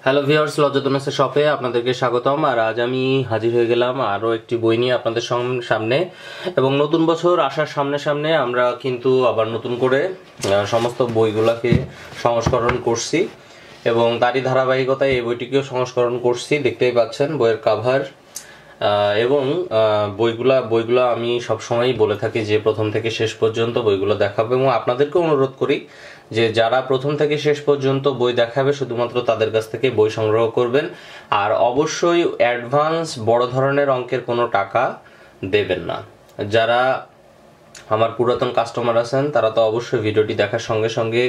Hello viewers, লজ্জাতনাসের শপে আপনাদেরকে স্বাগতম। আর আজ আমি হাজির হয়ে গেলাম আরও একটি বই নিয়ে আপনাদের সামনে। এবং নতুন বছর আসার সামনে আমরা কিন্তু আবার নতুন করে সমস্ত বইগুলোকে সংস্করণ করছি এবং তারই ধারাবাহিকতায় এই বইটিকেও সংস্করণ করছি। দেখতেই পাচ্ছেন বইয়ের কাভার এবং বইগুলা আমি সবসময়ই বলে থাকি যে প্রথম থেকে শেষ পর্যন্ত বইগুলো দেখাবো, এবং আপনাদেরকে অনুরোধ করি যে যারা প্রথম থেকে শেষ পর্যন্ত বই দেখাবে শুধুমাত্র তাদের কাছ থেকে বই সংগ্রহ করবেন। আর অবশ্যই অ্যাডভান্স বড় ধরনের অঙ্কের কোনো টাকা দেবেন না। যারা আমার পুরাতন কাস্টমার আছেন তারা তো অবশ্যই ভিডিওটি দেখার সঙ্গে সঙ্গে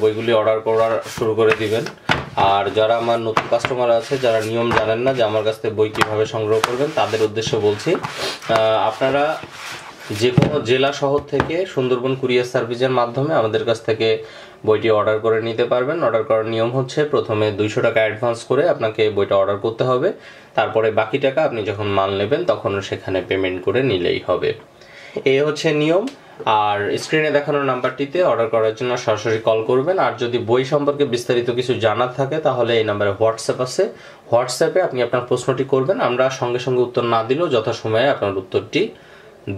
বইগুলি অর্ডার করার শুরু করে দিবেন। আর যারা আমার নতুন কাস্টমার আছে, যারা নিয়ম জানেন না যে আমার কাছ থেকে বই কীভাবে সংগ্রহ করবেন, তাদের উদ্দেশ্যে বলছি, আপনারা যে কোনো জেলা শহর থেকে সুন্দরবন কুরিয়ার সার্ভিসের মাধ্যমে আমাদের কাছ থেকে বইটি অর্ডার করে নিতে পারবেন। অর্ডার করার নিয়ম হচ্ছে প্রথমে 200 টাকা অ্যাডভান্স করে আপনাকে বইটা অর্ডার করতে হবে। তারপরে বাকি টাকা আপনি যখন মাল নেবেন তখন সেখানে পেমেন্ট করে নিলেই হবে। এই হচ্ছে নিয়ম। আর স্ক্রিনে দেখানো নাম্বারটিতে অর্ডার করার জন্য সরাসরি কল করবেন। আর যদি বই সম্পর্কে বিস্তারিত কিছু জানার থাকে তাহলে এই নাম্বারে হোয়াটসঅ্যাপ আছে, হোয়াটসঅ্যাপে আপনি আপনার প্রশ্নটি করবেন। আমরা সঙ্গে সঙ্গে উত্তর না দিলেও যথাসময়ে আপনার উত্তরটি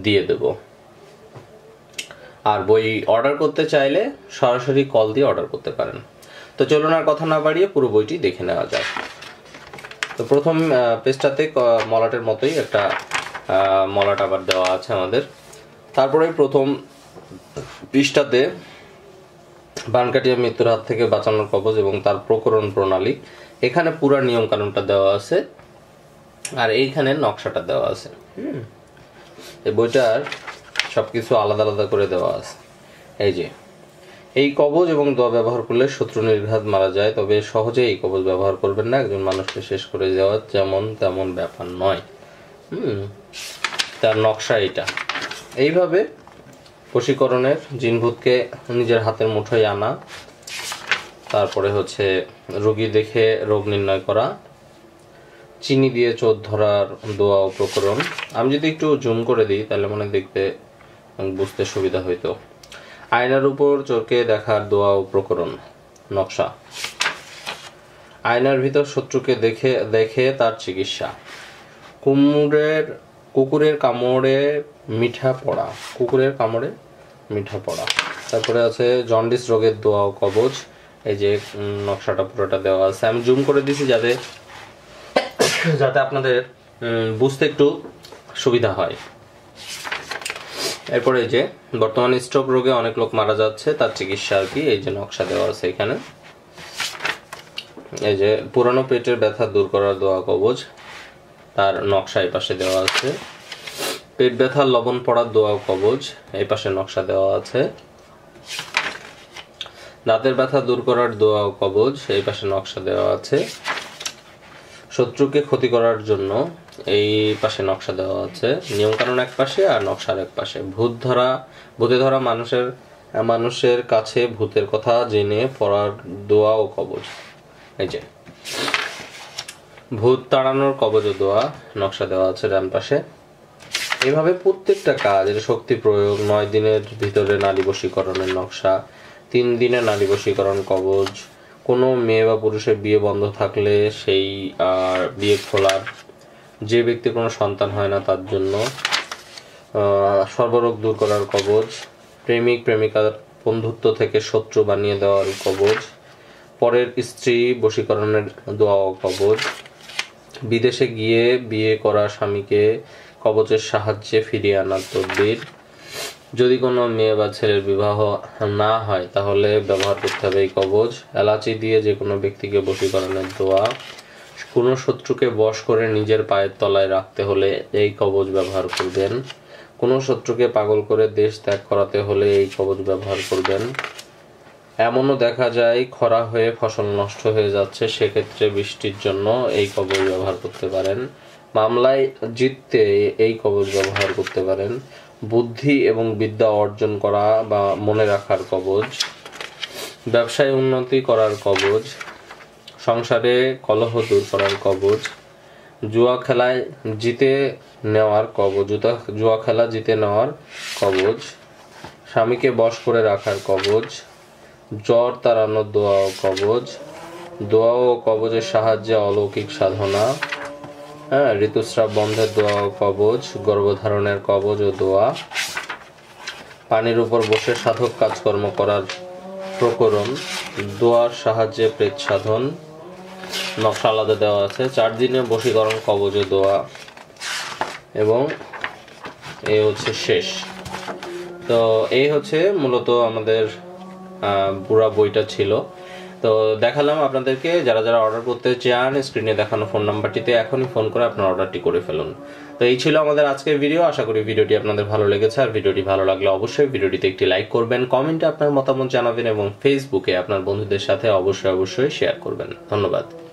দিয়ে দেব। আর বই অর্ডার করতে চাইলে সরাসরি কল দিয়ে অর্ডার করতে পারেন। তো চলুন আর কথা না বাড়িয়ে পুরো বইটি দেখে নেওয়া যাক। তো প্রথম পেজটাতে মলাটের মতোই একটা মলাট আবার দেওয়া আছে আমাদের। তারপরে প্রথম পৃষ্ঠাতে বানকাটিয়া মৃত্যুর হাত থেকে বাঁচানোর কবচ এবং তার প্রকরণ প্রণালী, এখানে পুরা নিয়ম কানুনটা দেওয়া আছে আর এইখানে নকশাটা দেওয়া আছে। এই বইটার সবকিছু আলাদা আলাদা করে দেওয়া আছে। এই যে এই কবচ এবং দোয়া ব্যবহার করলে শত্রু নির্ঘাত মারা যায়, তবে সহজে এই কবচ ব্যবহার করবেন না, একজন মানুষকে শেষ করে যাওয়া যেমন তেমন ব্যাপার নয়। তার নকশা এটা। এইভাবে বশীকরণের জিনভূতকে নিজের হাতের মুঠোয় আনা, তারপরে হচ্ছে রোগী দেখে রোগ নির্ণয় করা, চিনি দিয়ে চোখ ধরার দোয়া ও প্রকরণ। আমি যদি একটু জুম করে দিই তাহলে মনে দেখতে বুঝতে সুবিধা হইতো। আয়নার উপর চোখে দেখার দোয়া ও প্রকরণ নকশা। আয়নার ভিতর শত্রুকে দেখে তার চিকিৎসা। কুকুরের কামড়ে মিঠা পড়া, কুকুরের কামড়ে মিঠা পড়া। তারপরে আছে জন্ডিস রোগের দোয়া ও কবচ। এই যে নকশাটা পুরোটা দেওয়া আছে, আমি জুম করে দিছি যাতে আপনাদের বুঝতে একটু সুবিধা হয়। এরপরে এই যে বর্তমানে স্ট্রোক রোগে অনেক লোক মারা যাচ্ছে, তার চিকিৎসা আর কি, এই যে নকশা দেওয়া আছে এখানে। এই যে পুরানো পেটের ব্যথা দূর করার দোয়া কবচ, তার নকশা এই পাশে দেওয়া আছে। পেট ব্যথার লবণ পড়ার দোয়া কবচ, এই পাশে নকশা দেওয়া আছে। দাঁতের ব্যথা দূর করার দোয়া কবচ, এই পাশে নকশা দেওয়া আছে। শত্রুকে ক্ষতি করার জন্য এই পাশে নকশা দেওয়া আছে। নিয়মকানুন এক পাশে আর নকশার এক পাশে। ভূতে ধরা মানুষের কাছে ভূতের কথা জেনে পড়ার দোয়া ও কবচ। এই যে ভূত তাড়ানোর কবচ ও দোয়া নকশা দেওয়া আছে ডান পাশে। এভাবে প্রত্যেকটা কাজের শক্তি প্রয়োগ, 9 দিনের ভিতরে নারী বশীকরণের নকশা, 3 দিনে নারী বশীকরণ কবচ, কোনো মেয়ে বা পুরুষের বিয়ে বন্ধ থাকলে সেই বিয়ে খোলার, যে ব্যক্তি কোনো সন্তান হয় না তার জন্য, সর্বরোগ দূর করার কবচ, প্রেমিক প্রেমিকার বন্ধুত্ব থেকে শত্রু বানিয়ে দেওয়ার কবচ, পরের স্ত্রী বশীকরণের দোয়া ও কবচ, বিদেশে গিয়ে বিয়ে করা স্বামীকে কবচের সাহায্যে ফিরিয়ে আনার তদবির, যদি কোনো মেয়ে বা ছেলের বিবাহ না হয় তাহলে ব্যবহার করতে হবে এই কবচ, এলাচি দিয়ে যে কোনো ব্যক্তিকে বশীকরণের দোয়া, কোনো শত্রুকে বশ করে নিজের পায়ের তলায় রাখতে হলে এই কবচ ব্যবহার করবেন, কোনো শত্রুকে পাগল করে দেশ ত্যাগ করাতে হলে এই কবচ ব্যবহার করবেন। এমনও দেখা যায় খরা হয়ে ফসল নষ্ট হয়ে যাচ্ছে, সেক্ষেত্রে বৃষ্টির জন্য এই কবচ ব্যবহার করতে পারেন। মামলায় জিততে এই কবচ ব্যবহার করতে পারেন। বুদ্ধি এবং বিদ্যা অর্জন করা বা মনে রাখার কবচ, ব্যবসায় উন্নতি করার কবচ, সংসারে কলহ দূর করার কবচ, জুয়া খেলা জিতে নেওয়ার কবচ, স্বামীকে বশ করে রাখার কবচ, জ্বর তাড়ানোর দোয়া ও কবচ, দোয়া ও কবজের সাহায্যে অলৌকিক সাধনা, হ্যাঁ, ঋতুস্রাব বন্ধের দোয়া ও কবজ, গর্ভধারণের কবজ ও দোয়া, পানির উপর বসে সাধক কাজকর্ম করার প্রকরণ, দোয়ার সাহায্যে প্রেত সাধন, নকশা আলাদা দেওয়া আছে, 4 দিনে বশীকরণ কবজ ও দোয়া, এবং এই হচ্ছে শেষ। তো এই হচ্ছে মূলত আমাদের পুরা বইটা ছিল। তো দেখালাম আপনাদেরকে। যারা যারা অর্ডার করতে চান স্ক্রিনে দেখানো ফোন নাম্বারটিতে এখনই ফোন করে আপনার অর্ডারটি করে ফেলুন। তো এই ছিল আমাদের আজকের ভিডিও। আশা করি ভিডিওটি আপনাদের ভালো লেগেছে। আর ভিডিওটি ভালো লাগলে অবশ্যই ভিডিওটিতে একটি লাইক করবেন, কমেন্টে আপনার মতামত জানাবেন এবং ফেসবুকে আপনার বন্ধুদের সাথে অবশ্যই শেয়ার করবেন। ধন্যবাদ।